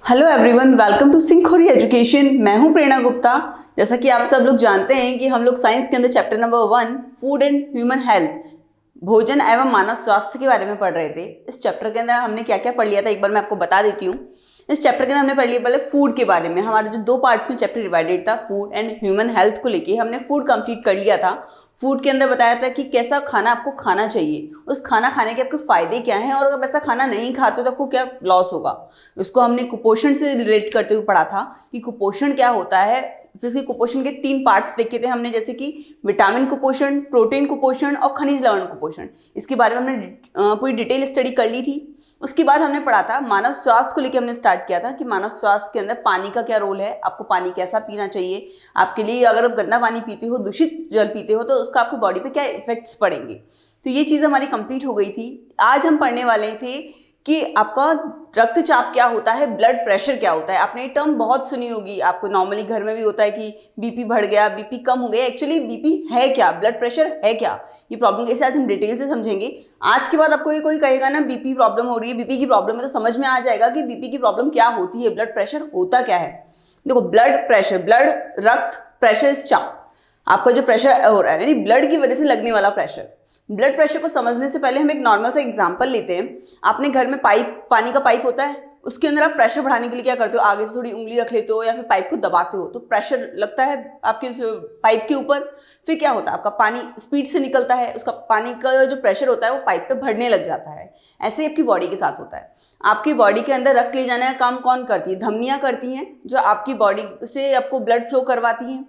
Hello everyone, welcome to Sinkhori education. मैं हूं प्रेरणा गुप्ता। जैसा कि आप सब लोग जानते हैं कि हम लोग साइंस के अंदर chapter number 1 food and human health, भोजन एवं मानव स्वास्थ्य के बारे में पढ़ रहे थे। इस चैप्टर के अंदर हमने क्या क्या पढ़ लिया था एक बार मैं आपको बता देती हूँ। इस चैप्टर के अंदर हमने पढ़ लिया पहले फूड के बारे में। हमारे जो दो पार्ट्स में चैप्टर डिवाइडेड था, फूड एंड ह्यूमन हेल्थ को लेके हमने फूड कंप्लीट कर लिया था। फूड के अंदर बताया था कि कैसा खाना आपको खाना चाहिए, उस खाना खाने के आपके फ़ायदे क्या हैं और अगर वैसा खाना नहीं खाते तो आपको क्या लॉस होगा। उसको हमने कुपोषण से रिलेट करते हुए पढ़ा था कि कुपोषण क्या होता है। फिर उसके कुपोषण के 3 पार्ट्स देखे थे हमने, जैसे कि विटामिन कुपोषण, प्रोटीन कुपोषण और खनिज लवण कुपोषण। इसके बारे में हमने पूरी डिटेल स्टडी कर ली थी। उसके बाद हमने पढ़ा था मानव स्वास्थ्य को लेकर हमने स्टार्ट किया था कि मानव स्वास्थ्य के अंदर पानी का क्या रोल है, आपको पानी कैसा पीना चाहिए, आपके लिए अगर आप गंदा पानी पीते हो, दूषित जल पीते हो तो उसका आपकी बॉडी पे क्या इफेक्ट्स पड़ेंगे। तो ये चीज़ हमारी कंप्लीट हो गई थी। आज हम पढ़ने वाले थे कि आपका रक्तचाप क्या होता है, ब्लड प्रेशर क्या होता है। आपने ये टर्म बहुत सुनी होगी, आपको नॉर्मली घर में भी होता है कि बीपी बढ़ गया, बीपी कम हो गया। एक्चुअली बीपी है क्या, ब्लड प्रेशर है क्या, ये प्रॉब्लम कैसे, आज हम डिटेल से समझेंगे। आज के बाद आपको ये कोई कहेगा ना बीपी प्रॉब्लम हो रही है, बीपी की प्रॉब्लम है, तो समझ में आ जाएगा कि बीपी की प्रॉब्लम क्या होती है, ब्लड प्रेशर होता क्या है। देखो, ब्लड प्रेशर, ब्लड रक्त, प्रेशर इज चाप। आपका जो प्रेशर हो रहा है यानी ब्लड की वजह से लगने वाला प्रेशर। ब्लड प्रेशर को समझने से पहले हम एक नॉर्मल सा एग्जांपल लेते हैं। आपने घर में पानी का पाइप होता है, उसके अंदर आप प्रेशर बढ़ाने के लिए क्या करते हो, आगे से थोड़ी उंगली रख लेते हो या फिर पाइप को दबाते हो तो प्रेशर लगता है आपके पाइप के ऊपर। फिर क्या होता है, आपका पानी स्पीड से निकलता है, उसका पानी का जो प्रेशर होता है वो पाइप पे बढ़ने लग जाता है। ऐसे ही आपकी बॉडी के साथ होता है। आपकी बॉडी के अंदर रक्त ले जाने का काम कौन करती है, धमनियाँ करती हैं, जो आपकी बॉडी से आपको ब्लड फ्लो करवाती हैं।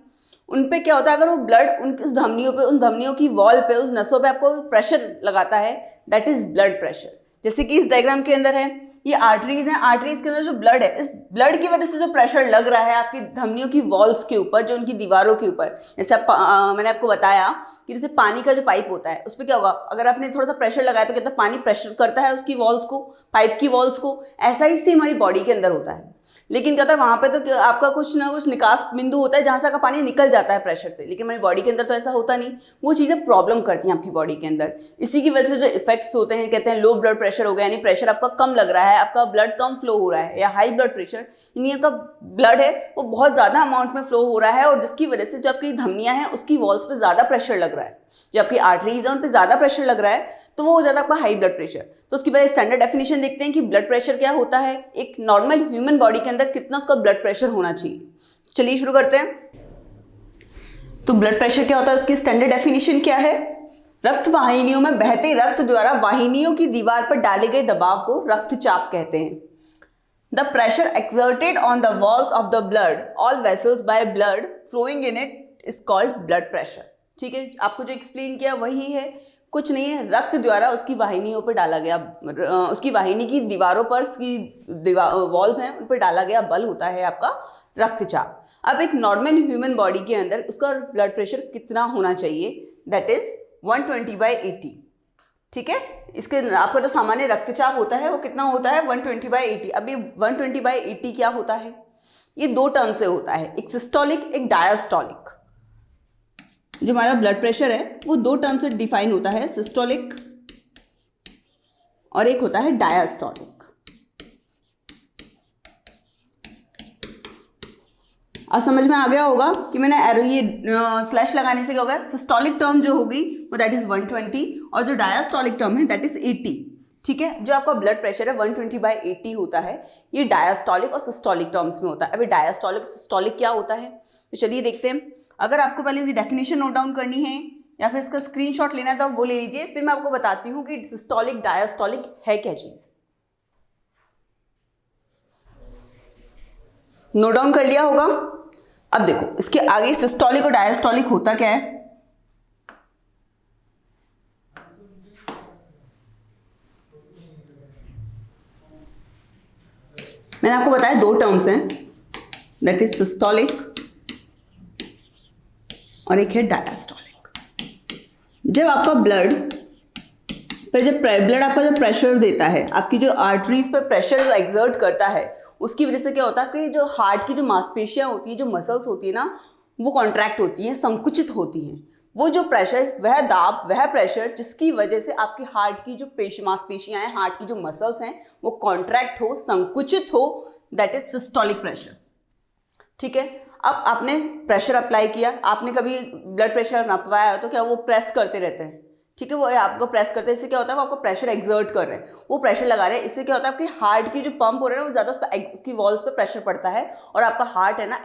उन पे क्या होता है, अगर वो ब्लड उनकी उस धमनियों पे, उन धमनियों की वॉल पे, उस नसों पे आपको प्रेशर लगाता है, दैट इज ब्लड प्रेशर। जैसे कि इस डायग्राम के अंदर है, ये आर्टरीज हैं, आर्टरीज के अंदर जो ब्लड है, इस ब्लड की वजह से जो प्रेशर लग रहा है आपकी धमनियों की वॉल्स के ऊपर, जो उनकी दीवारों के ऊपर। जैसे मैंने आपको बताया कि जैसे पानी का जो पाइप होता है उस पर क्या होगा, अगर आपने थोड़ा सा प्रेशर लगाया तो कितना पानी प्रेशर करता है उसकी वॉल्स को, पाइप की वॉल्स को। ऐसा ही सेम हमारी बॉडी के अंदर होता है। लेकिन क्या होता है, वहाँ पे तो आपका कुछ ना कुछ निकास बिंदु होता है जहाँ से आपका पानी निकल जाता है प्रेशर से, लेकिन हमारी बॉडी के अंदर तो ऐसा होता नहीं। वो चीज़ें प्रॉब्लम करती हैं आपकी बॉडी के अंदर। इसी की वजह से जो इफेक्ट्स होते हैं, कहते हैं लो ब्लड प्रेशर हो गया, यानी प्रेशर आपका कम लग रहा है, आपका ब्लड कम फ्लो हो रहा है, या हाई ब्लड प्रेशर यानी आपका ब्लड है वो बहुत ज़्यादा अमाउंट में फ्लो हो रहा है और जिसकी वजह से जो आपकी धमनियाँ हैं उसकी वॉल्स पर ज़्यादा प्रेशर लग रहा है, जो आपकी आर्टरीज है उन पर ज़्यादा प्रेशर लग रहा है, तो वो हो जाता है आपका हाई ब्लड प्रेशर। तो उसकी वजह स्टैंडर्ड डेफिनेशन देखते हैं कि ब्लड प्रेशर क्या होता है, एक नॉर्मल ह्यूमन बॉडी के अंदर कितना उसका ब्लड प्रेशर होना चाहिए। चलिए शुरू करते हैं। तो ब्लड प्रेशर क्या होता है, उसकी स्टैंडर्ड डेफिनेशन क्या है, रक्त वाहिनियों में बहते रक्त द्वारा वाहिनियों की दीवार पर डाले गए दबाव को रक्तचाप कहते हैं। The pressure exerted on the walls of the blood all vessels by blood flowing in it is called blood pressure. ठीक है, आपको जो एक्सप्लेन किया वही है, कुछ नहीं है, रक्त द्वारा उसकी वाहिनियों पर डाला गया, उसकी वाहिनी की दीवारों पर, उसकी वॉल्स हैं उन पर डाला गया बल होता है आपका रक्तचाप। अब एक नॉर्मल ह्यूमन बॉडी के अंदर उसका ब्लड प्रेशर कितना होना चाहिए, दैट इज 120/80। ठीक है, इसके आपका जो सामान्य रक्तचाप होता है वो कितना होता है, 120/80। अभी 120/80 क्या होता है, ये 2 टर्म से होता है, एक सिस्टोलिक एक डायस्टोलिक। जो हमारा ब्लड प्रेशर है वो 2 टर्म से डिफाइन होता है, सिस्टोलिक और एक होता है डायस्टोलिक। अब समझ में आ गया होगा कि मैंने एरो ये स्लैश लगाने से क्या होगा, सिस्टोलिक टर्म जो होगी वो दैट इज 120 और जो डायस्टोलिक टर्म है दैट इज 80। ठीक है, जो आपका ब्लड प्रेशर है 120/80 होता है, ये डायस्टोलिक और सिस्टोलिक टर्म्स में होता है। अभी डायस्टोलिक सिस्टोलिक क्या होता है तो चलिए देखते हैं। अगर आपको पहले इसकी डेफिनेशन नोट डाउन करनी है या फिर इसका स्क्रीनशॉट लेना है तो आप वो ले लीजिए, फिर मैं आपको बताती हूँ कि सिस्टोलिक डायस्टोलिक है क्या चीज। नोट डाउन कर लिया होगा। अब देखो इसके आगे सिस्टोलिक और डायस्टोलिक होता क्या है। मैंने आपको बताया 2 टर्म्स हैं, दैट इज सिस्टोलिक और एक है डायस्टोलिक। जब आपका ब्लड आपका जो प्रेशर देता है, आपकी जो आर्टरीज पर प्रेशर जो एक्सर्ट करता है, उसकी वजह से क्या होता है कि जो हार्ट की जो मांसपेशियां होती है, जो मसल्स होती है ना, वो कॉन्ट्रैक्ट होती हैं, संकुचित होती हैं। वो जो प्रेशर, वह दाब, वह प्रेशर जिसकी वजह से आपकी हार्ट की जो मांसपेशियां हैं, हार्ट की जो मसल्स हैं, वो कॉन्ट्रैक्ट हो, संकुचित हो, दैट इज सिस्टोलिक प्रेशर। ठीक है, अब आपने प्रेशर अप्लाई किया, आपने कभी ब्लड प्रेशर नापवाया तो क्या वो प्रेस करते रहते हैं? ठीक है, वो आपको प्रेस करते हैं, इससे क्या होता है, वो आपको प्रेशर एक्सर्ट कर रहे हैं, वो प्रेशर लगा रहे हैं, इससे क्या होता है, आपकी हार्ट की जो पंप हो रहा है वो ज़्यादा उस पर, उसकी वॉल्स पे प्रेशर पड़ता है और आपका हार्ट है ना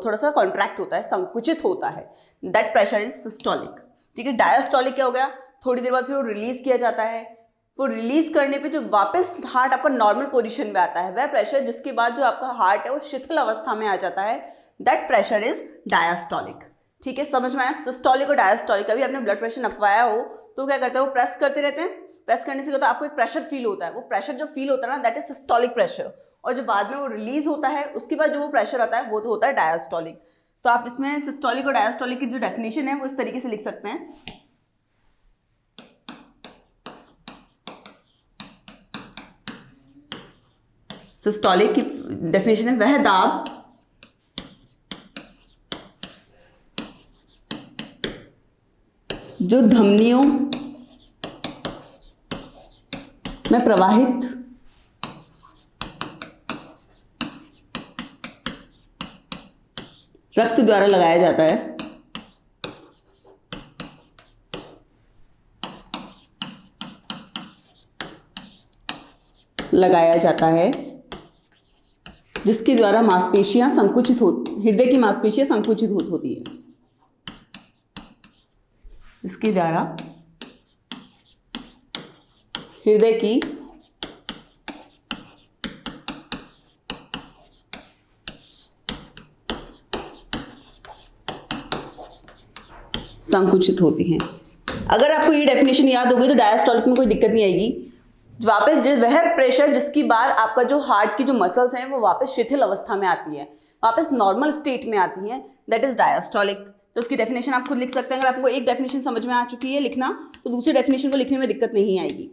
थोड़ा सा कॉन्ट्रैक्ट होता है, संकुचित होता है। That pressure is systolic. ठीक है, डायस्टोलिक क्या हो गया, थोड़ी देर बाद फिर वो रिलीज किया जाता है, वो रिलीज करने पे जो वापस हार्ट आपका नॉर्मल पोजीशन में आता है, वह प्रेशर जिसके बाद जो आपका हार्ट है वो शिथिल अवस्था में आ जाता है, दैट प्रेशर इज डायस्टोलिक। ठीक है, समझ में आया? सिस्टोलिक और डायस्टोलिक। कभी आपने ब्लड प्रेशर नपवाया हो तो क्या करते हैं, वो प्रेस करते रहते हैं, प्रेस करने से क्या होता है, आपको एक प्रेशर फील होता है, वो प्रेशर जो फील होता है ना, दैट इज सिस्टोलिक प्रेशर, और जो बाद में वो रिलीज होता है उसके बाद जो वो प्रेशर आता है वो तो होता है डायस्टोलिक। तो आप इसमें सिस्टोलिक और डायस्टोलिक की जो डेफिनेशन है वो इस तरीके से लिख सकते हैं। सिस्टोलिक की डेफिनेशन है वह दाब जो धमनियों में प्रवाहित रक्त द्वारा लगाया जाता है, जिसके द्वारा मांसपेशियां संकुचित हो, हृदय की मांसपेशियां संकुचित होती है, इसके द्वारा हृदय की संकुचित होती हैं। अगर आपको ये डेफिनेशन याद होगी तो डायस्टोलिक में कोई दिक्कत नहीं आएगी। वापस वह प्रेशर जिसकी बाद आपका जो हार्ट की जो मसल्स हैं वो वापस शिथिल अवस्था में आती है, वापस नॉर्मल स्टेट में आती हैं, दैट इज डायस्टोलिक। तो उसकी डेफिनेशन आप खुद लिख सकते हैं। अगर आपको एक डेफिनेशन समझ में आ चुकी है लिखना, तो दूसरी डेफिनेशन को लिखने में दिक्कत नहीं आएगी।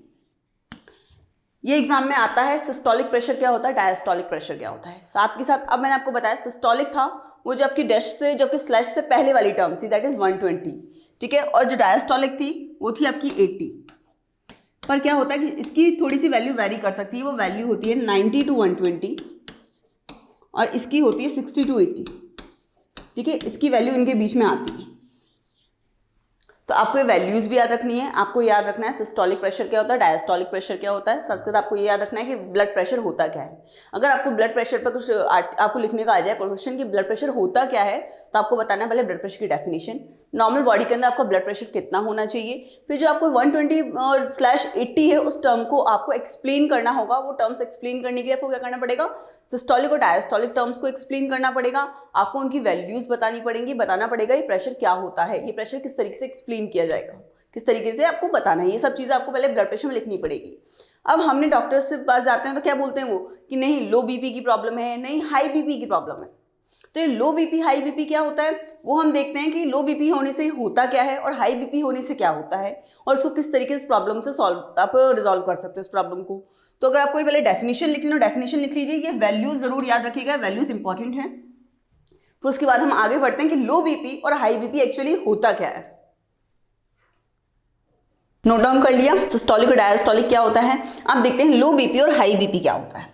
ये एग्जाम में आता है, सिस्टोलिक प्रेशर क्या होता है, डायस्टोलिक प्रेशर क्या होता है। साथ के साथ अब मैंने आपको बताया सिस्टोलिक था वो जो आपकी डैश से, जो आपकी स्लैश से पहले वाली टर्म थी, दैट इज 120। ठीक है, और जो डायस्टोलिक थी वो थी आपकी 80। पर क्या होता है कि इसकी थोड़ी सी वैल्यू वेरी कर सकती है, वो वैल्यू होती है 90 to 120 और इसकी होती है 60 to 80। ठीक है, इसकी वैल्यू इनके बीच में आती है। तो आपको ये वैल्यूज भी याद रखनी है। आपको याद रखना है सिस्टोलिक प्रेशर क्या होता है, डायस्टोलिक प्रेशर क्या होता है। साथ साथ आपको ये याद रखना है कि ब्लड प्रेशर होता क्या है। अगर आपको ब्लड प्रेशर पर कुछ आपको लिखने का आ जाए क्वेश्चन कि ब्लड प्रेशर होता क्या है, तो आपको बताना है पहले ब्लड प्रेशर की डेफिनेशन, नॉर्मल बॉडी के अंदर आपका ब्लड प्रेशर कितना होना चाहिए, फिर जो आपको 120/80 है उस टर्म को आपको एक्सप्लेन करना होगा। वो टर्म्स एक्सप्लेन करने के लिए आपको क्या करना पड़ेगा, सिस्टोलिक और डायस्टोलिक टर्म्स को एक्सप्लेन करना पड़ेगा, आपको उनकी वैल्यूज बतानी पड़ेंगी, बताना पड़ेगा ये प्रेशर क्या होता है, ये प्रेशर किस तरीके से एक्सप्लेन किया जाएगा, किस तरीके से आपको बताना है। ये सब चीज़ें आपको पहले ब्लड प्रेशर में लिखनी पड़ेगी। अब हमने डॉक्टर से पास जाते हैं तो क्या बोलते हैं वो कि नहीं लो बीपी की प्रॉब्लम है, नहीं हाई बीपी की प्रॉब्लम है। तो ये लो बीपी हाई बीपी क्या होता है वो हम देखते हैं कि लो बीपी होने से होता क्या है और हाई बीपी होने से क्या होता है और उसको किस तरीके से प्रॉब्लम से आप रिजॉल्व कर सकते हो इस प्रॉब्लम को। तो अगर आपको पहले डेफिनेशन लिखनी हो, डेफिनेशन लिख लीजिए, ये वैल्यूज जरूर याद रखिएगा, वैल्यूज इंपॉर्टेंट हैं। फिर उसके बाद हम आगे बढ़ते हैं कि लो बीपी और हाई बीपी एक्चुअली होता क्या है। नोट डाउन कर लिया सिस्टोलिक और डायस्टोलिक क्या होता है। आप देखते हैं लो बीपी और हाई बीपी क्या होता है।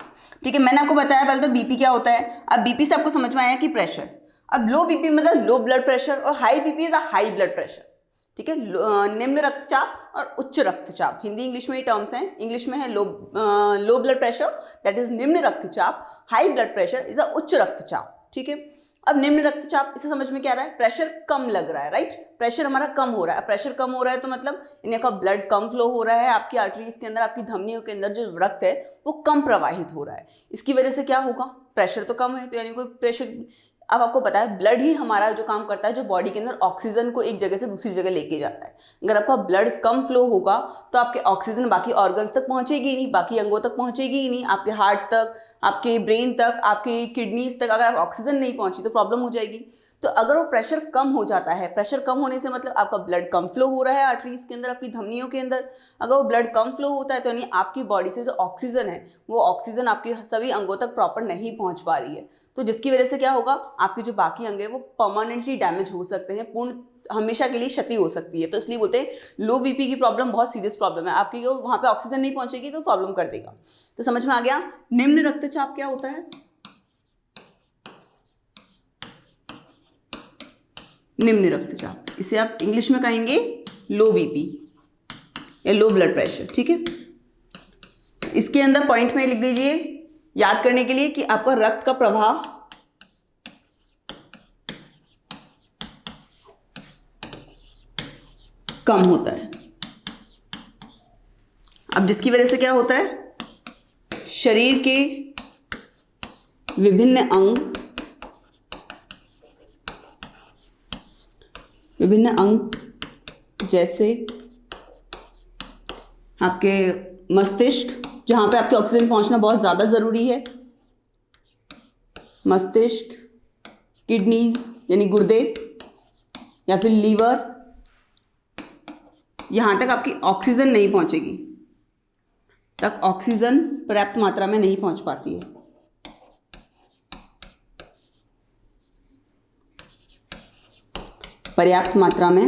ठीक है, मैंने आपको बताया पहले तो बीपी क्या होता है। अब बीपी से आपको समझ में आया कि प्रेशर। अब लो बीपी मतलब लो ब्लड प्रेशर और high BP is a high blood pressure. ठीक है, निम्न रक्तचाप और उच्च रक्तचाप, हिंदी इंग्लिश में ये टर्म्स हैं। इंग्लिश में है low blood pressure that is निम्न रक्तचाप, high blood pressure is a उच्च रक्तचाप। ठीक है, अब निम्न रक्तचाप इसे समझ में क्या आ रहा है, प्रेशर कम लग रहा है, राइट, प्रेशर हमारा कम हो रहा है। प्रेशर कम हो रहा है तो मतलब इन्हें का ब्लड कम फ्लो हो रहा है, आपकी आर्टरीज के अंदर, आपकी धमनियों के अंदर जो रक्त है वो कम प्रवाहित हो रहा है। इसकी वजह से क्या होगा, प्रेशर तो कम है तो यानी कोई प्रेशर। अब आपको पता है ब्लड ही हमारा जो काम करता है, जो बॉडी के अंदर ऑक्सीजन को एक जगह से दूसरी जगह लेके जाता है। अगर आपका ब्लड कम फ्लो होगा तो आपके ऑक्सीजन बाकी ऑर्गन्स तक पहुंचेगी ही नहीं, बाकी अंगों तक पहुंचेगी ही नहीं, आपके हार्ट तक, आपके ब्रेन तक, आपके किडनीज तक अगर आप ऑक्सीजन नहीं पहुंची तो प्रॉब्लम हो जाएगी। तो तो अगर वो प्रेशर कम हो जाता है, प्रेशर कम होने से मतलब आपका ब्लड कम फ्लो हो रहा है आर्टरीज के अंदर, आपकी धमनियों के अंदर, अगर वो ब्लड कम फ्लो होता है तो यानी आपकी बॉडी से जो ऑक्सीजन है वो ऑक्सीजन आपके सभी अंगों तक प्रॉपर नहीं पहुंच पा रही है, तो जिसकी वजह से क्या होगा, आपके जो बाकी अंग है वो परमानेंटली डैमेज हो सकते हैं, पूर्ण हमेशा के लिए क्षति हो सकती है। तो इसलिए बोलते हैं लो बीपी की प्रॉब्लम बहुत सीरियस प्रॉब्लम है, आपकी जो वहाँ पे ऑक्सीजन नहीं पहुंचेगी तो प्रॉब्लम कर देगा। तो समझ में आ गया। निम्न रक्तचाप क्या होता है? निम्न रक्तचाप, इसे आप इंग्लिश में कहेंगे लो बीपी या लो ब्लड प्रेशर, ठीक है। इसके अंदर पॉइंट में लिख दीजिए याद करने के लिए कि आपका रक्त का प्रवाह कम होता है। अब जिसकी वजह से क्या होता है, शरीर के विभिन्न अंग जैसे आपके मस्तिष्क, जहां पे आपके ऑक्सीजन पहुंचना बहुत ज़्यादा ज़रूरी है, मस्तिष्क, किडनीज यानी गुर्दे या फिर लीवर, यहाँ तक आपकी ऑक्सीजन नहीं पहुंचेगी, तक ऑक्सीजन पर्याप्त मात्रा में नहीं पहुंच पाती है। पर्याप्त मात्रा में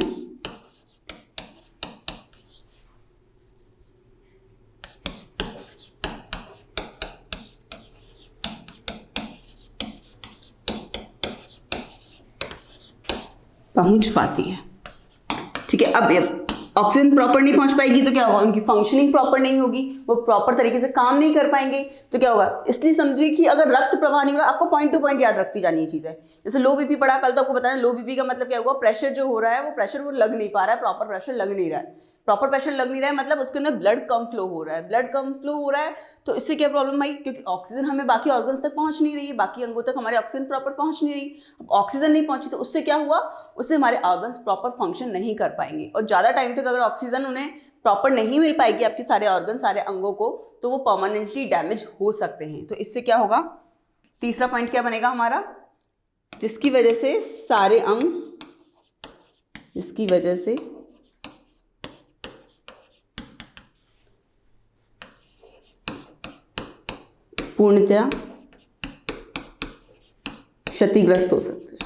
पहुंच पाती है, ठीक है। अब ऑक्सीजन प्रॉपर नहीं पहुंच पाएगी तो क्या होगा, उनकी फंक्शनिंग प्रॉपर नहीं होगी, वो प्रॉपर तरीके से काम नहीं कर पाएंगे तो क्या होगा। इसलिए समझिए कि अगर रक्त प्रवाह नहीं हो रहा, आपको पॉइंट टू पॉइंट याद रखती जानी है चीजें। जैसे लो बीपी पढ़ा, पहले तो आपको बताना लो बीपी का मतलब क्या हुआ, प्रेशर जो हो रहा है वो प्रेशर वो लग नहीं पा रहा है, प्रॉपर प्रेशर लग नहीं रहा है, प्रॉपर प्रेशर लग नहीं रहा है मतलब उसके अंदर ब्लड कम फ्लो हो रहा है, ब्लड कम फ्लो हो रहा है तो इससे क्या प्रॉब्लम आई, क्योंकि ऑक्सीजन हमें बाकी ऑर्गन्स तक पहुंच नहीं रही है, बाकी अंगों तक हमारे ऑक्सीजन प्रॉपर पहुंच नहीं रही। अब ऑक्सीजन नहीं पहुंची तो उससे क्या हुआ, उससे हमारे ऑर्गन्स प्रॉपर फंक्शन नहीं कर पाएंगे, और ज़्यादा टाइम तक अगर ऑक्सीजन उन्हें प्रॉपर नहीं मिल पाएगी आपके सारे ऑर्गन सारे अंगों को, तो वो परमानेंटली डैमेज हो सकते हैं। तो इससे क्या होगा, तीसरा पॉइंट क्या बनेगा हमारा, जिसकी वजह से सारे अंग, जिसकी वजह से पूर्णतया क्षतिग्रस्त हो सकते हैं।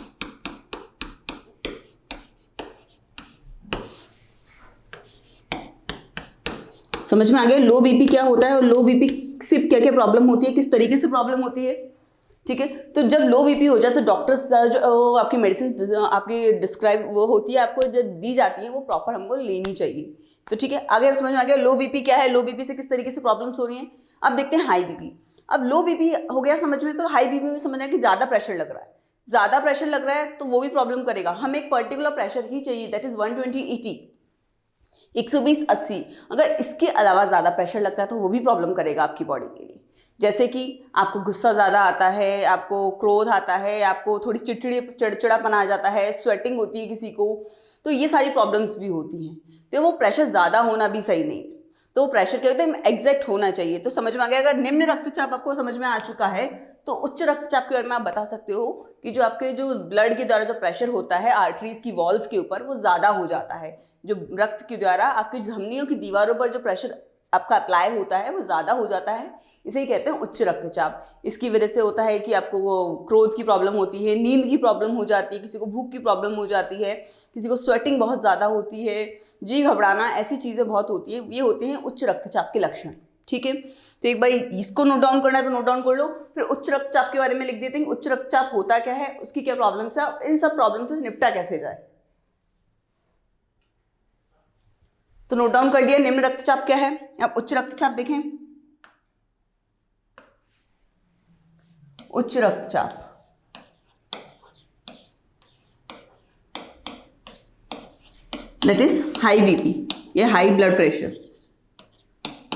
समझ में आ गया लो बीपी क्या होता है और लो बीपी से क्या क्या प्रॉब्लम होती है, किस तरीके से प्रॉब्लम होती है, ठीक है। तो जब लो बीपी हो जाए तो डॉक्टर्स जो आपकी मेडिसिन आपकी डिस्क्राइब वो होती है, आपको जो दी जाती है वो प्रॉपर हमको लेनी चाहिए। तो ठीक है, आगे समझ में आ गया लो बीपी क्या है, लो बीपी से किस तरीके से प्रॉब्लम्स हो रही हैं। अब देखते हैं हाई बीपी। अब लो बीपी हो गया समझ में, तो हाई बीपी में समझना है कि ज़्यादा प्रेशर लग रहा है, ज़्यादा प्रेशर लग रहा है तो वो भी प्रॉब्लम करेगा। हमें एक पर्टिकुलर प्रेशर ही चाहिए, दैट इज 120/80, 120/80। अगर इसके अलावा ज़्यादा प्रेशर लगता है तो वो भी प्रॉब्लम करेगा आपकी बॉडी के लिए। जैसे कि आपको गुस्सा ज़्यादा आता है, आपको क्रोध आता है, आपको थोड़ी चिड़चिड़ापन आ जाता है, स्वेटिंग होती है किसी को, तो ये सारी प्रॉब्लम्स भी होती हैं। तो वो प्रेशर ज़्यादा होना भी सही नहीं है, तो प्रेशर क्या होता है एग्जैक्ट होना चाहिए। तो समझ में आ गया। अगर निम्न रक्तचाप आपको समझ में आ चुका है तो उच्च रक्तचाप के बारे में आप बता सकते हो कि जो आपके जो ब्लड के द्वारा जो प्रेशर होता है आर्टरीज की वॉल्स के ऊपर वो ज़्यादा हो जाता है, जो रक्त के द्वारा आपकी धमनियों की दीवारों पर जो प्रेशर आपका अप्लाई होता है वो ज़्यादा हो जाता है, इसे ही कहते हैं उच्च रक्तचाप। इसकी वजह से होता है कि आपको वो क्रोध की प्रॉब्लम होती है, नींद की प्रॉब्लम हो जाती है, किसी को भूख की प्रॉब्लम हो जाती है, किसी को स्वेटिंग बहुत ज़्यादा होती है, जी घबराना, ऐसी चीज़ें बहुत होती है। ये होते हैं उच्च रक्तचाप के लक्षण, ठीक है। तो एक बार इसको नोट डाउन करना है तो नोट डाउन कर लो। फिर उच्च रक्तचाप के बारे में लिख देते हैं, उच्च रक्तचाप होता क्या है, उसकी क्या प्रॉब्लम्स है, इन सब प्रॉब्लम से निपटा कैसे जाए। तो नोट डाउन कर दिया निम्न रक्तचाप क्या है। अब उच्च रक्तचाप देखें। उच्च रक्तचाप दैट इज हाई बीपी या हाई ब्लड प्रेशर।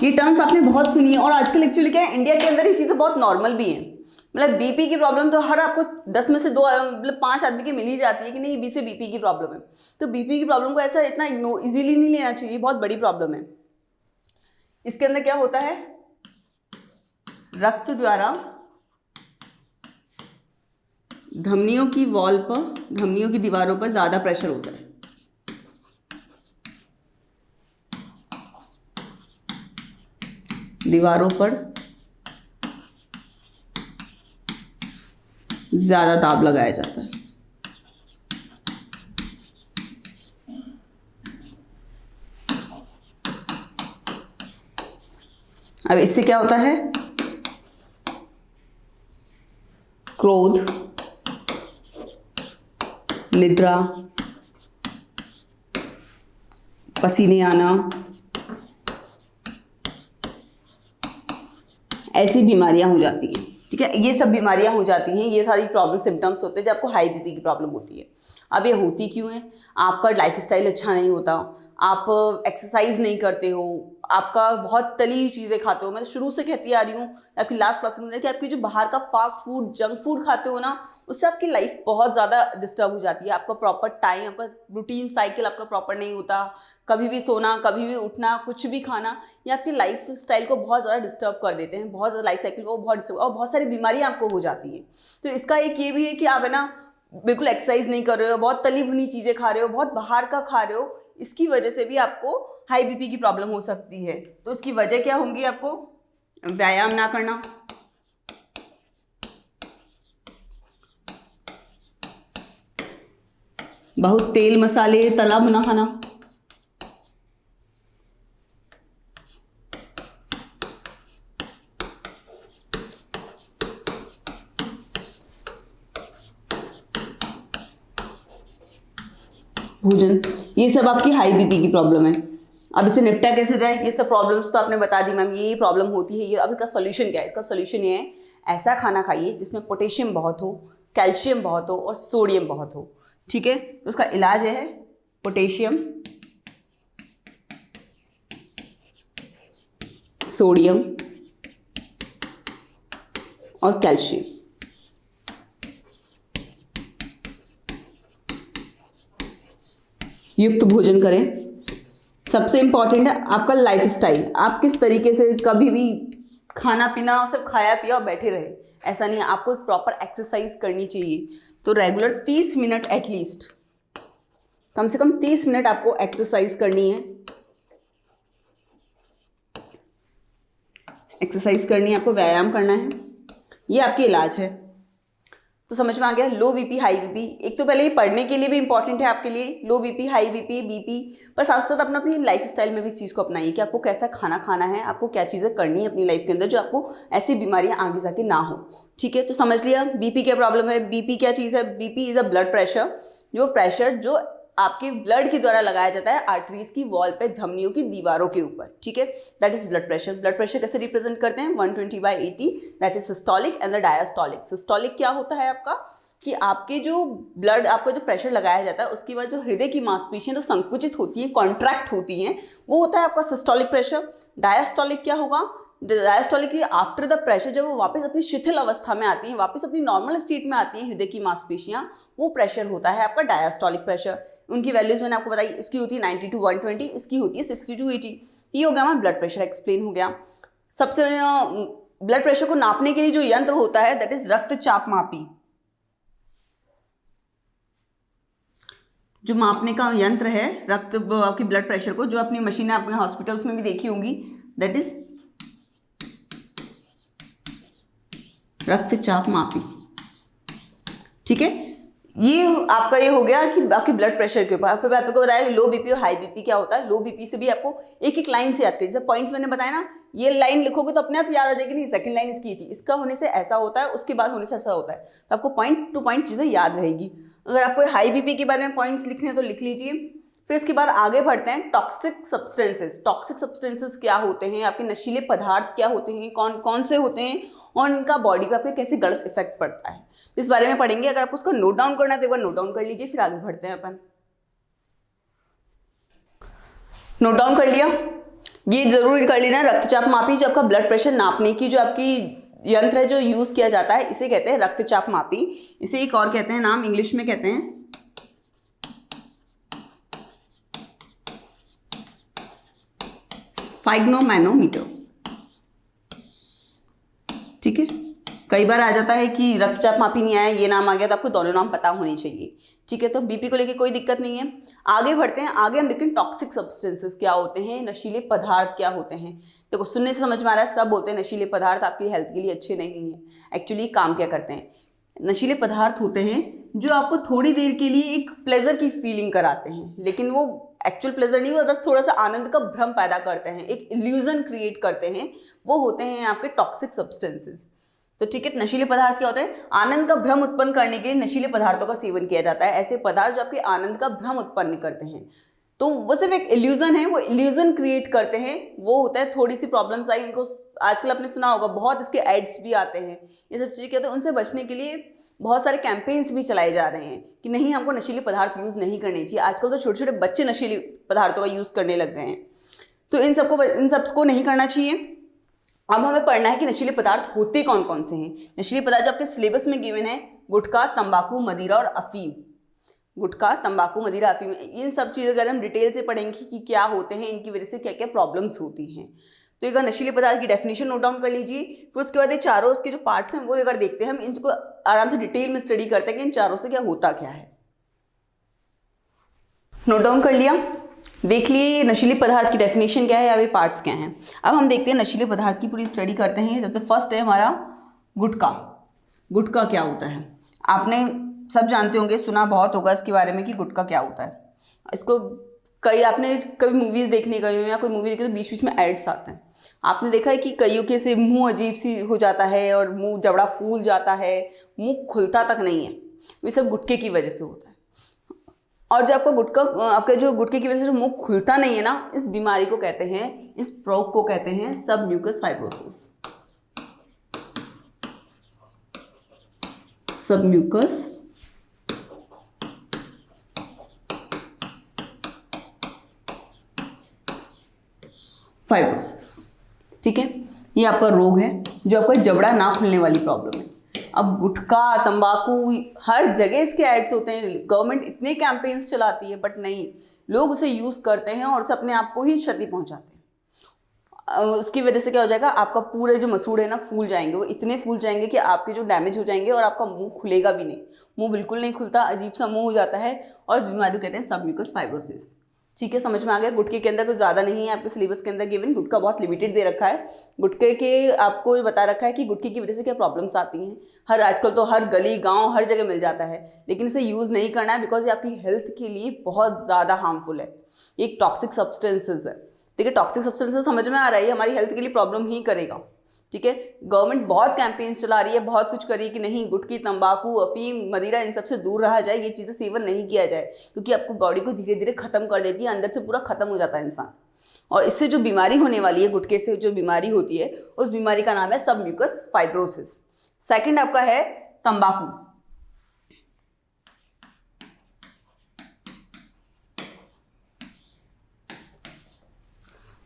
ये टर्म्स आपने बहुत सुनी है और आजकल एक्चुअली क्या है, इंडिया के अंदर ये चीज़ें बहुत नॉर्मल भी हैं। मतलब बीपी की प्रॉब्लम तो हर आपको 10 में से 2 मतलब 5 आदमी की मिल ही जाती है कि नहीं बी से बीपी की प्रॉब्लम है। तो बीपी की प्रॉब्लम को ऐसा इतना इजीली नहीं लेना चाहिए, बहुत बड़ी प्रॉब्लम है। इसके अंदर क्या होता है, रक्त द्वारा धमनियों की वॉल पर, धमनियों की दीवारों पर ज़्यादा प्रेशर होता है। दीवारों पर ज़्यादा दाब लगाया जाता है। अब इससे क्या होता है? क्रोध, निद्रा, पसीने आना, ऐसी बीमारियां हो जाती हैं। ठीक है, ये सब बीमारियां हो जाती हैं, ये सारी प्रॉब्लम सिम्टम्स होते हैं जब आपको हाई बीपी की प्रॉब्लम होती है। अब ये होती क्यों है? आपका लाइफस्टाइल अच्छा नहीं होता, आप एक्सरसाइज नहीं करते हो, आपका बहुत तली हुई चीज़ें खाते हो। मैं तो शुरू से कहती आ रही हूँ आपकी लास्ट क्लास में कि आपकी जो बाहर का फास्ट फूड, जंक फूड खाते हो ना, उससे आपकी लाइफ बहुत ज़्यादा डिस्टर्ब हो जाती है। आपका प्रॉपर टाइम, आपका रूटीन साइकिल आपका प्रॉपर नहीं होता। कभी भी सोना, कभी भी उठना, कुछ भी खाना, ये आपकी लाइफ स्टाइल को बहुत ज़्यादा डिस्टर्ब कर देते हैं, बहुत ज़्यादा लाइफ साइकिल को बहुत डिस्टर्ब, और बहुत सारी बीमारियाँ आपको हो जाती हैं। तो इसका एक ये भी है कि आप है ना बिल्कुल एक्सरसाइज नहीं कर रहे हो, बहुत तली भुनी चीज़ें खा रहे हो, बहुत बाहर का खा रहे हो, इसकी वजह से भी आपको हाई बीपी की प्रॉब्लम हो सकती है। तो इसकी वजह क्या होंगी? आपको व्यायाम ना करना, बहुत तेल मसाले तला भुना खाना, भोजन, ये सब आपकी हाई बीपी की प्रॉब्लम है। अब इसे निपटा कैसे जाए? ये सब प्रॉब्लम्स तो आपने बता दी मैम, ये प्रॉब्लम होती है, ये अब इसका सॉल्यूशन क्या है? इसका सॉल्यूशन ये है, ऐसा खाना खाइए जिसमें पोटेशियम बहुत हो, कैल्शियम बहुत हो और सोडियम बहुत हो। ठीक है, तो उसका इलाज है पोटेशियम, सोडियम और कैल्शियम युक्त भोजन करें। सबसे इम्पॉर्टेंट है आपका लाइफस्टाइल, आप किस तरीके से कभी भी खाना पीना सिर्फ खाया पिया और बैठे रहे, ऐसा नहीं है। आपको एक प्रॉपर एक्सरसाइज करनी चाहिए। तो रेगुलर 30 मिनट एटलीस्ट, कम से कम 30 मिनट आपको एक्सरसाइज करनी है। एक्सरसाइज करनी है आपको, व्यायाम करना है, ये आपकी इलाज है। तो समझ में आ गया लो बीपी हाई बीपी। एक तो पहले ये पढ़ने के लिए भी इंपॉर्टेंट है आपके लिए, लो बीपी हाई बीपी बीपी, पर साथ साथ अपना अपनी लाइफ स्टाइल में भी इस चीज़ को अपनाइए कि आपको कैसा खाना खाना है, आपको क्या चीज़ें करनी है अपनी लाइफ के अंदर जो आपको ऐसी बीमारियां आगे जाके ना हो। ठीक है, तो समझ लिया बीपी क्या प्रॉब्लम है। बीपी क्या चीज़ है? BP is a blood pressure, जो प्रेशर जो आपके ब्लड के द्वारा लगाया जाता है आर्टरीज की वॉल पे, धमनियों की दीवारों के ऊपर। ठीक है, that is blood pressure. Blood pressure कैसे रिप्रेजेंट करते हैं? 120/80, that is systolic and the diastolic. Systolic क्या होता है आपका कि आपके जो ब्लड, आपका जो प्रेशर लगाया जाता है उसके बाद जो हृदय की मांसपेशियां जो संकुचित होती हैं, कॉन्ट्रैक्ट होती हैं, वो होता है आपका सिस्टोलिक प्रेशर। डायस्टोलिक क्या होगा? डायस्टोलिक की आफ्टर द प्रेशर, जब वो वापस अपनी शिथिल अवस्था में आती हैं, वापस अपनी नॉर्मल स्टेट में आती हैं हृदय की मांसपेशियां, वो प्रेशर होता है आपका डायस्टोलिक प्रेशर। उनकी वैल्यूज मैंने आपको बताई, इसकी होती है 90 to 120, इसकी होती है 60 to 80। ये हो गया हमारा ब्लड प्रेशर एक्सप्लेन हो गया। सबसे ब्लड प्रेशर को नापने के लिए जो यंत्र होता है दैट इज रक्तचाप मापी। जो मापने का यंत्र है रक्त आपकी ब्लड प्रेशर को, जो अपनी मशीनें आपने हॉस्पिटल्स में भी देखी होंगी, दैट इज रक्तचाप मापी। ठीक है, ये आपका ये हो गया कि आपके ब्लड प्रेशर के ऊपर। फिर मैं आपको बताया लो बीपी और हाई बीपी क्या होता है। लो बीपी से भी आपको एक एक लाइन से याद करिए, जैसे पॉइंट्स मैंने बताया ना, ये लाइन लिखोगे तो अपने आप याद आ जाएगी, नहीं सेकंड लाइन इसकी थी, इसका होने से ऐसा होता है, उसके बाद होने से ऐसा होता है। तो आपको पॉइंट्स टू पॉइंट चीज़ें याद रहेगी। अगर आपको हाई बीपी के बारे में पॉइंट्स लिखने हैं तो लिख लीजिए। फिर इसके बाद आगे बढ़ते हैं टॉक्सिक सब्सटेंसेस। टॉक्सिक सब्सटेंसेस क्या होते हैं, आपके नशीले पदार्थ क्या होते हैं, कौन कौन से होते हैं और उनका बॉडी पे आपके कैसे गलत इफेक्ट पड़ता है, इस बारे में पढ़ेंगे। अगर आपको उसको नोट डाउन करना है तो एक बार नोट डाउन कर लीजिए, फिर आगे बढ़ते हैं अपन। नोट डाउन कर लिया? ये जरूर कर लेना, रक्तचाप मापी जो आपका ब्लड प्रेशर नापने की जो आपकी यंत्र है जो यूज किया जाता है, इसे कहते हैं रक्तचाप मापी। इसे एक और कहते हैं नाम, इंग्लिश में कहते हैं स्फाइग्नोमैनोमीटर। ठीक है, कई बार आ जाता है कि रक्तचाप मापी नहीं आया, ये नाम आ गया, तो आपको दोनों नाम पता होने चाहिए। ठीक है, तो बीपी को लेके कोई दिक्कत नहीं है। आगे बढ़ते हैं, आगे हम देखते हैं टॉक्सिक सब्सटेंसेस क्या होते हैं, नशीले पदार्थ क्या होते हैं। देखो सुनने से समझ में आ रहा है, सब बोलते हैं नशीले पदार्थ आपकी हेल्थ के लिए अच्छे नहीं हैं। एक्चुअली काम क्या करते हैं, नशीले पदार्थ होते हैं जो आपको थोड़ी देर के लिए एक प्लेजर की फीलिंग कराते हैं, लेकिन वो एक्चुअल प्लेजर नहीं हुआ, बस थोड़ा सा आनंद का भ्रम पैदा करते हैं, एक इल्यूजन क्रिएट करते हैं, वो होते हैं आपके टॉक्सिक सब्सटेंसेस। तो ठीक है, नशीले पदार्थ क्या होते हैं, आनंद का भ्रम उत्पन्न करने के लिए नशीले पदार्थों का सेवन किया जाता है। ऐसे पदार्थ जो आपके आनंद का भ्रम उत्पन्न करते हैं, तो वो सिर्फ एक इल्यूजन है, वो इल्यूजन क्रिएट करते हैं। वो होता है थोड़ी सी प्रॉब्लम्स आई इनको, आजकल आपने सुना होगा बहुत इसके एड्स भी आते हैं, ये सब चीज़ें क्या होते हैं, उनसे बचने के लिए बहुत सारे कैंपेन्स भी चलाए जा रहे हैं कि नहीं, हमको नशीले पदार्थ यूज़ नहीं करने चाहिए। आजकल तो छोटे छोटे बच्चे नशीले पदार्थों का यूज़ करने लग गए हैं, तो इन सबको नहीं करना चाहिए। अब हमें पढ़ना है कि नशीले पदार्थ होते कौन कौन से हैं। नशीले पदार्थ जो आपके सिलेबस में गिवन है, गुटखा, तंबाकू, मदिरा और अफीम। गुटखा, तंबाकू, मदिरा, अफीम, इन सब चीज़ें अगर हम डिटेल से पढ़ेंगे कि क्या होते हैं, इनकी वजह से क्या क्या प्रॉब्लम्स होती हैं। तो एक नशीले पदार्थ की डेफिनेशन नोट डाउन कर लीजिए, फिर उसके बाद ये चारों उसके जो पार्ट्स हैं वो अगर देखते हैं, हम इनको आराम से डिटेल में स्टडी करते हैं कि इन चारों से क्या होता क्या है। नोट डाउन कर लिया, देख लिए नशीले पदार्थ की डेफिनेशन क्या है या वे पार्ट्स क्या हैं। अब हम देखते हैं नशीले पदार्थ की पूरी स्टडी करते हैं। जैसे फर्स्ट है हमारा गुटखा। गुटखा क्या होता है, आपने सब जानते होंगे, सुना बहुत होगा इसके बारे में कि गुटखा क्या होता है। इसको कई आपने कभी मूवीज़ देखने गए हो या कोई मूवी देखे तो बीच बीच में एड्स आते हैं। आपने देखा है कि कईयों के से मुंह अजीब सी हो जाता है और मुंह जबड़ा फूल जाता है, मुंह खुलता तक नहीं है, ये सब गुटखे की वजह से होता है। और जब आपका जो गुटखे की वजह से जो मुंह खुलता नहीं है ना, इस बीमारी को कहते हैं, इस रोग को कहते हैं सबम्यूकस फाइब्रोसिस। Submucous fibrosis. ठीक है, ये आपका रोग है जो आपका जबड़ा ना खुलने वाली प्रॉब्लम है। अब गुटखा, तंबाकू, हर जगह इसके एड्स होते हैं, गवर्नमेंट इतने कैंपेन्स चलाती है, बट नहीं, लोग उसे यूज़ करते हैं और उसे अपने आप को ही क्षति पहुंचाते हैं। उसकी वजह से क्या हो जाएगा, आपका पूरे जो मसूड़े हैं ना फूल जाएंगे, वो इतने फूल जाएंगे कि आपके जो डैमेज हो जाएंगे और आपका मुंह खुलेगा भी नहीं, मुंह बिल्कुल नहीं खुलता, अजीब सा मुंह हो जाता है, और इस बीमारी को कहते हैं सबम्यूकस फाइब्रोसिस। ठीक है, समझ में आ गया। गुटखे के अंदर कुछ ज़्यादा नहीं है, आपके सिलेबस के अंदर गिवन गुटखा बहुत लिमिटेड दे रखा है। गुटखे के आपको बता रखा है कि गुटखे की वजह से क्या प्रॉब्लम्स आती हैं। आजकल तो हर गली गांव हर जगह मिल जाता है, लेकिन इसे यूज़ नहीं करना है, बिकॉज ये आपकी हेल्थ के लिए बहुत ज़्यादा हार्मफुल है। एक टॉक्सिक सब्सटेंसेस है। ठीक है, टॉक्सिक सब्सटेंसेस समझ में आ रहा है, हमारी हेल्थ के लिए प्रॉब्लम ही करेगा। ठीक है, गवर्नमेंट बहुत कैंपेन्स चला रही है, बहुत कुछ करी कि नहीं, गुटखी, तंबाकू, अफीम, मदिरा, इन सब से दूर रहा जाए, ये चीज़ें सेवन नहीं किया जाए, क्योंकि आपको बॉडी को धीरे धीरे खत्म कर देती है, अंदर से पूरा खत्म हो जाता है इंसान। और इससे जो बीमारी होने वाली है, गुटखे से जो बीमारी होती है, उस बीमारी का नाम है सबम्यूकस फाइब्रोसिस। सेकेंड आपका है तंबाकू।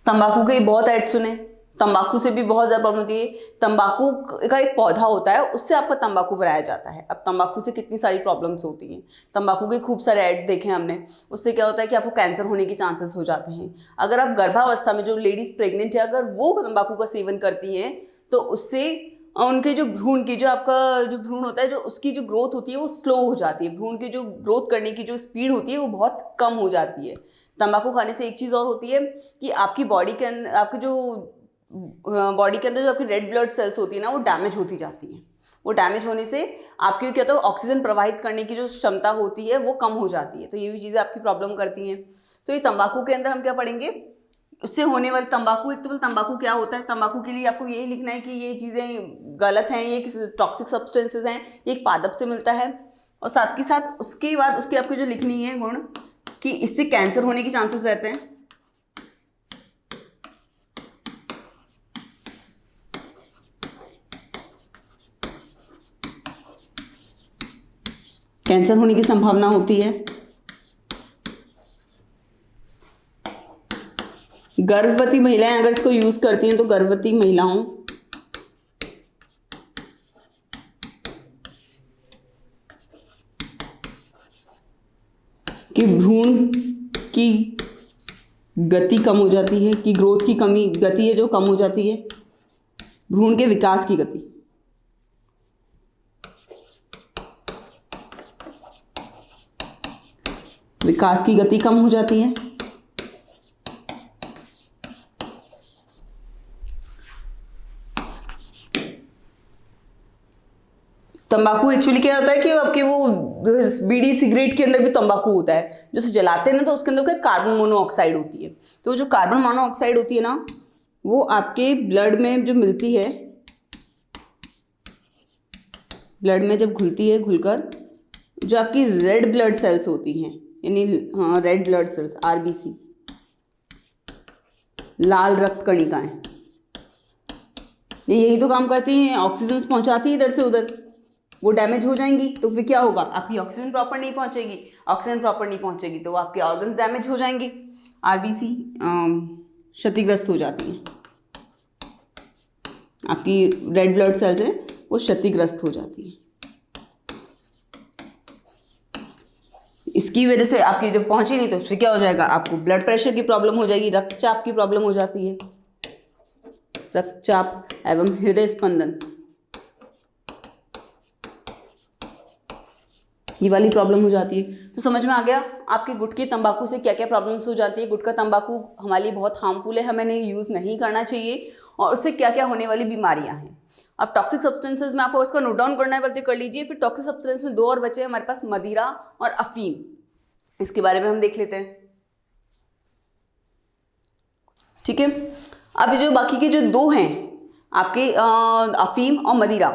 तंबाकू के बहुत ऐड सुने, तंबाकू से भी बहुत ज़्यादा प्रॉब्लम होती है। तंबाकू का एक पौधा होता है, उससे आपका तंबाकू बनाया जाता है। अब तंबाकू से कितनी सारी प्रॉब्लम्स होती हैं, तंबाकू के खूब सारे ऐड देखे हमने, उससे क्या होता है कि आपको कैंसर होने के चांसेस हो जाते हैं। अगर आप गर्भावस्था में, जो लेडीज़ प्रेग्नेंट है, अगर वो तंबाकू का सेवन करती हैं, तो उससे उनके जो भ्रूण की, जो आपका जो भ्रूण होता है, जो उसकी जो ग्रोथ होती है वो स्लो हो जाती है, भ्रूण की जो ग्रोथ करने की जो स्पीड होती है वो बहुत कम हो जाती है। तंबाकू खाने से एक चीज़ और होती है कि आपकी बॉडी के अंदर, आपकी जो बॉडी के अंदर जो आपकी रेड ब्लड सेल्स होती है ना, वो डैमेज होती जाती हैं। वो डैमेज होने से आपकी क्या होता है, ऑक्सीजन प्रवाहित करने की जो क्षमता होती है वो कम हो जाती है, तो ये भी चीज़ें आपकी प्रॉब्लम करती हैं। तो ये तंबाकू के अंदर हम क्या पढ़ेंगे, उससे होने वाले तंबाकू, एक तो तंबाकू क्या होता है, तंबाकू के लिए आपको यही लिखना है कि ये चीज़ें गलत हैं, ये टॉक्सिक सब्सटेंसेस हैं, ये एक पादप से मिलता है। और साथ के साथ उसके बाद उसकी आपको जो लिखनी है गुण कि इससे कैंसर होने के चांसेस रहते हैं। कैंसर होने की संभावना होती है। गर्भवती महिलाएं अगर इसको यूज करती हैं तो गर्भवती महिलाओं कि भ्रूण की गति कम हो जाती है, कि ग्रोथ की कमी, गति है जो कम हो जाती है, भ्रूण के विकास की गति। विकास की गति कम हो जाती है। तंबाकू एक्चुअली क्या होता है कि आपके वो बीड़ी सिगरेट के अंदर भी तंबाकू होता है, जो उसे जलाते हैं ना तो उसके अंदर क्या कार्बन मोनोऑक्साइड होती है। तो जो कार्बन मोनोऑक्साइड होती है ना वो आपके ब्लड में जो मिलती है, ब्लड में जब घुलती है, घुलकर जो आपकी रेड ब्लड सेल्स होती हैं, यानी रेड ब्लड सेल्स आरबीसी, लाल रक्त कणिकाएं, यही तो काम करती हैं, ऑक्सीजन पहुंचाती है इधर से उधर। वो डैमेज हो जाएंगी तो फिर क्या होगा, आपकी ऑक्सीजन प्रॉपर नहीं पहुंचेगी, ऑक्सीजन प्रॉपर नहीं पहुंचेगी तो आपके ऑर्गन्स डैमेज हो जाएंगे, आरबीसी क्षतिग्रस्त हो जाती हैं, आपकी रेड ब्लड सेल्स है वो क्षतिग्रस्त हो जाती है। इसकी वजह से आपकी जब पहुंची नहीं तो फिर क्या हो जाएगा, आपको ब्लड प्रेशर की प्रॉब्लम हो जाएगी, रक्तचाप की प्रॉब्लम हो जाती है, रक्तचाप एवं हृदय स्पंदन, ये वाली प्रॉब्लम हो जाती है। तो समझ में आ गया आपके गुटखे तंबाकू से क्या क्या प्रॉब्लम्स हो जाती है। गुटखा तंबाकू हमारे लिए बहुत हार्मफुल है, हमें यूज़ नहीं करना चाहिए, और उससे क्या क्या होने वाली बीमारियां हैं। अब टॉक्सिक सब्सटेंसेज में आपको उसका नोट डाउन करना है बोलते कर लीजिए। फिर टॉक्सिक सब्सटेंस में 2 और बचे हमारे पास, मदिरा और अफीम, इसके बारे में हम देख लेते हैं। ठीक है, अब जो बाकी के जो 2 हैं आपके अफीम और मदिरा,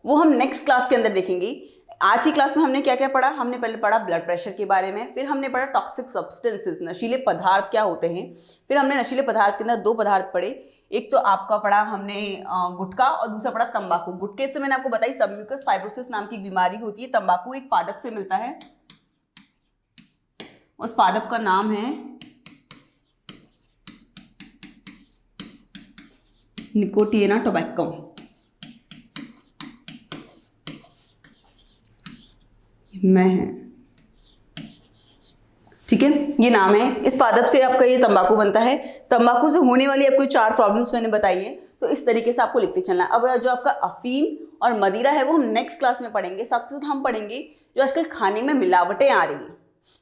वो हम नेक्स्ट क्लास के अंदर देखेंगे। आज की क्लास में हमने क्या क्या पढ़ा, हमने पहले पढ़ा ब्लड प्रेशर के बारे में, फिर हमने पढ़ा टॉक्सिक सब्सटेंसेस, नशीले पदार्थ क्या होते हैं, फिर हमने नशीले पदार्थ के अंदर 2 पदार्थ पढ़े। एक तो आपका पढ़ा हमने गुटखा और दूसरा पढ़ा तंबाकू। गुटखे से मैंने आपको बताई सबम्यूकस फाइब्रोसिस नाम की एक बीमारी होती है। तंबाकू एक पादप से मिलता है, उस पादप का नाम है निकोटिएना टोबैकम। मैं है, ठीक है, ये नाम है। इस पादप से आपका ये तंबाकू बनता है। तंबाकू से होने वाली आपको 4 प्रॉब्लम्स मैंने बताई है, तो इस तरीके से आपको लिखते चलना है। अब जो आपका अफीम और मदिरा है वो हम नेक्स्ट क्लास में पढ़ेंगे। साथ साथ हम पढ़ेंगे जो आजकल खाने में मिलावटें आ रही हैं,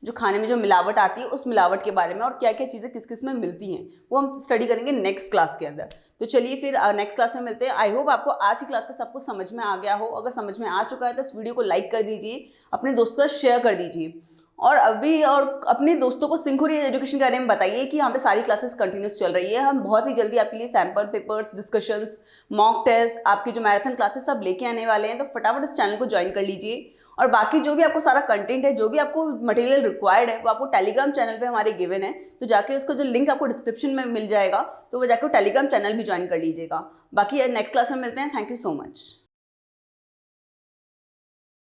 जो खाने में जो मिलावट आती है उस मिलावट के बारे में, और क्या क्या चीज़ें किस किस में मिलती हैं वो हम स्टडी करेंगे नेक्स्ट क्लास के अंदर। तो चलिए फिर नेक्स्ट क्लास में मिलते हैं। आई होप आपको आज की क्लास का सब कुछ समझ में आ गया हो। अगर समझ में आ चुका है तो इस वीडियो को लाइक कर दीजिए, अपने दोस्तों का शेयर कर दीजिए, और अपने दोस्तों को सिंखोरी एजुकेशन के बारे में बताइए कि यहाँ पे सारी क्लासेस कंटिन्यूस चल रही है। हम बहुत ही जल्दी आपके लिए sample papers, discussions, mock test, आपकी जो मैराथन क्लासेस सब लेके आने वाले हैं। तो फटाफट इस चैनल को ज्वाइन कर लीजिए, और बाकी जो भी आपको सारा कंटेंट है, जो भी आपको मटेरियल रिक्वायर्ड है, वो आपको टेलीग्राम चैनल पे हमारे गिवन है। तो जाके उसका जो लिंक आपको डिस्क्रिप्शन में मिल जाएगा, तो वो जाकर टेलीग्राम चैनल भी ज्वाइन कर लीजिएगा। बाकी नेक्स्ट क्लास में मिलते हैं। Thank you so much.